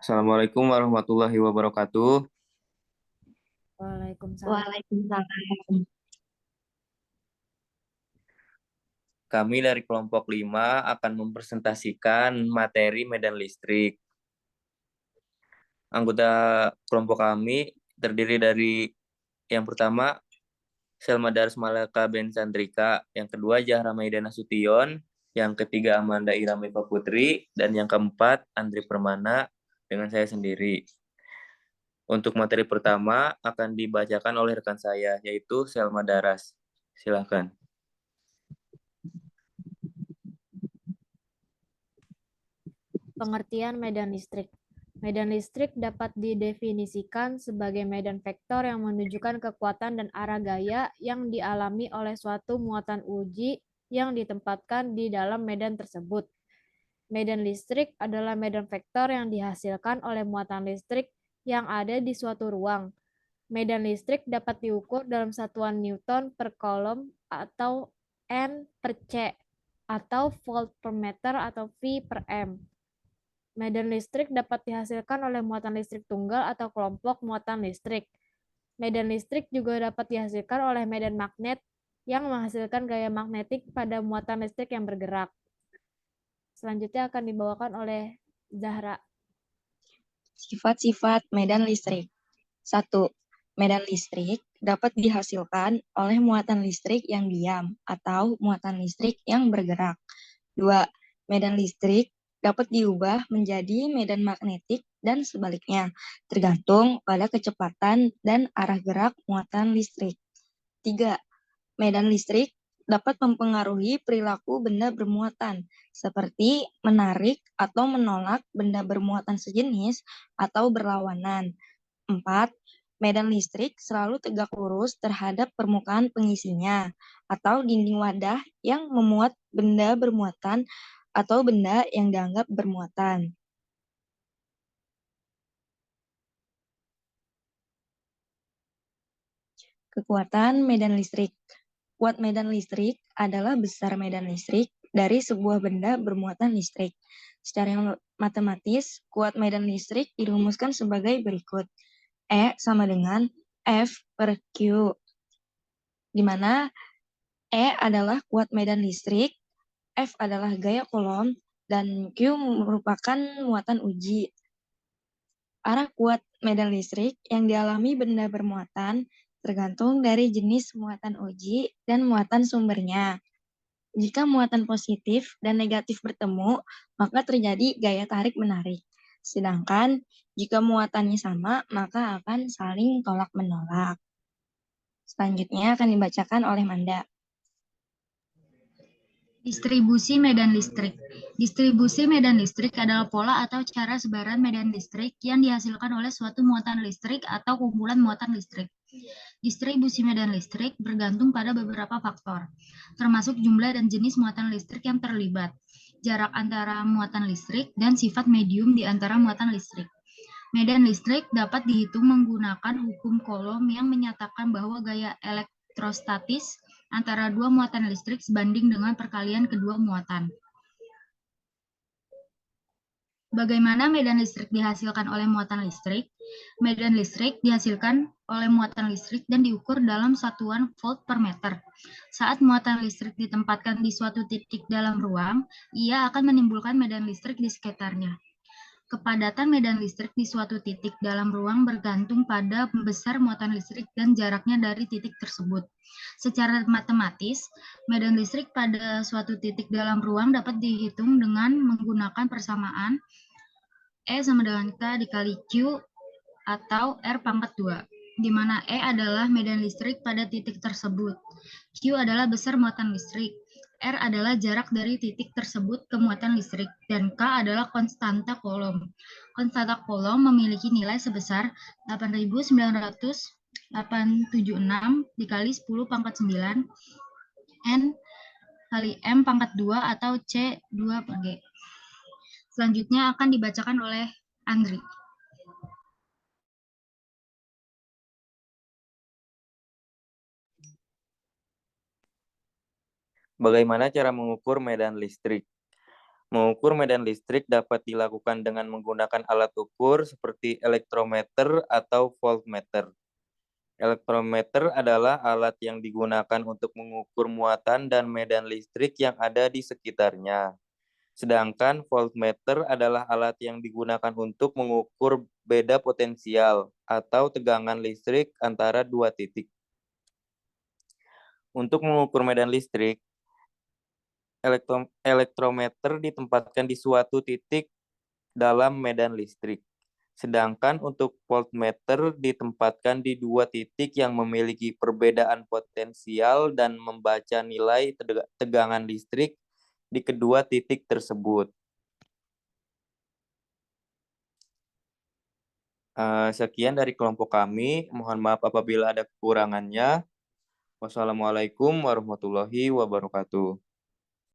Assalamualaikum warahmatullahi wabarakatuh. Waalaikumsalam. Waalaikumsalam. Kami dari kelompok 5 akan mempresentasikan materi medan listrik. Anggota kelompok kami terdiri dari yang pertama Selma Daris Malaka Ben Sandrika, yang kedua Zahra Maidana Sution, yang ketiga Amanda Iramifa Putri, dan yang keempat Andri Permana dengan saya sendiri. Untuk materi pertama akan dibacakan oleh rekan saya, yaitu Selma Daras. Silakan. Pengertian medan listrik. Medan listrik dapat didefinisikan sebagai medan vektor yang menunjukkan kekuatan dan arah gaya yang dialami oleh suatu muatan uji yang ditempatkan di dalam medan tersebut. Medan listrik adalah medan vektor yang dihasilkan oleh muatan listrik yang ada di suatu ruang. Medan listrik dapat diukur dalam satuan Newton per Coulomb atau N per C atau volt per meter atau V per M. Medan listrik dapat dihasilkan oleh muatan listrik tunggal atau kelompok muatan listrik. Medan listrik juga dapat dihasilkan oleh medan magnet yang menghasilkan gaya magnetik pada muatan listrik yang bergerak. Selanjutnya akan dibawakan oleh Zahra. Sifat-sifat medan listrik. 1. Medan listrik dapat dihasilkan oleh muatan listrik yang diam atau muatan listrik yang bergerak. 2. Medan listrik dapat diubah menjadi medan magnetik dan sebaliknya, tergantung pada kecepatan dan arah gerak muatan listrik. 3. Medan listrik dapat mempengaruhi perilaku benda bermuatan, seperti menarik atau menolak benda bermuatan sejenis atau berlawanan. 4. Medan listrik selalu tegak lurus terhadap permukaan pengisinya atau dinding wadah yang memuat benda bermuatan atau benda yang dianggap bermuatan. Kekuatan medan listrik. Kuat medan listrik adalah besar medan listrik dari sebuah benda bermuatan listrik. Secara matematis, kuat medan listrik dirumuskan sebagai berikut. E sama dengan F per Q, di mana E adalah kuat medan listrik, F adalah gaya Coulomb, dan Q merupakan muatan uji. Arah kuat medan listrik yang dialami benda bermuatan tergantung dari jenis muatan uji dan muatan sumbernya. Jika muatan positif dan negatif bertemu, maka terjadi gaya tarik-menarik. Sedangkan jika muatannya sama, maka akan saling tolak-menolak. Selanjutnya akan dibacakan oleh Manda. Distribusi medan listrik. Distribusi medan listrik adalah pola atau cara sebaran medan listrik yang dihasilkan oleh suatu muatan listrik atau kumpulan muatan listrik. Distribusi medan listrik bergantung pada beberapa faktor, termasuk jumlah dan jenis muatan listrik yang terlibat, jarak antara muatan listrik, dan sifat medium di antara muatan listrik. Medan listrik dapat dihitung menggunakan hukum Coulomb yang menyatakan bahwa gaya elektrostatis antara dua muatan listrik sebanding dengan perkalian kedua muatan. Bagaimana medan listrik dihasilkan oleh muatan listrik? Medan listrik dihasilkan oleh muatan listrik dan diukur dalam satuan volt per meter. Saat muatan listrik ditempatkan di suatu titik dalam ruang, ia akan menimbulkan medan listrik di sekitarnya. Kepadatan medan listrik di suatu titik dalam ruang bergantung pada besar muatan listrik dan jaraknya dari titik tersebut. Secara matematis, medan listrik pada suatu titik dalam ruang dapat dihitung dengan menggunakan persamaan E sama dengan K dikali Q atau R pangkat 2, di mana E adalah medan listrik pada titik tersebut, Q adalah besar muatan listrik, R adalah jarak dari titik tersebut ke muatan listrik, dan K adalah konstanta Coulomb. Konstanta Coulomb memiliki nilai sebesar 8.976 dikali 10 pangkat 9 N kali M pangkat 2 atau C 2 per G. Selanjutnya akan dibacakan oleh Andri. Bagaimana cara mengukur medan listrik? Mengukur medan listrik dapat dilakukan dengan menggunakan alat ukur seperti elektrometer atau voltmeter. Elektrometer adalah alat yang digunakan untuk mengukur muatan dan medan listrik yang ada di sekitarnya. Sedangkan voltmeter adalah alat yang digunakan untuk mengukur beda potensial atau tegangan listrik antara dua titik. Untuk mengukur medan listrik, elektrometer ditempatkan di suatu titik dalam medan listrik. Sedangkan untuk voltmeter ditempatkan di dua titik yang memiliki perbedaan potensial dan membaca nilai tegangan listrik di kedua titik tersebut. Sekian dari kelompok kami. Mohon maaf apabila ada kekurangannya. Wassalamualaikum warahmatullahi wabarakatuh.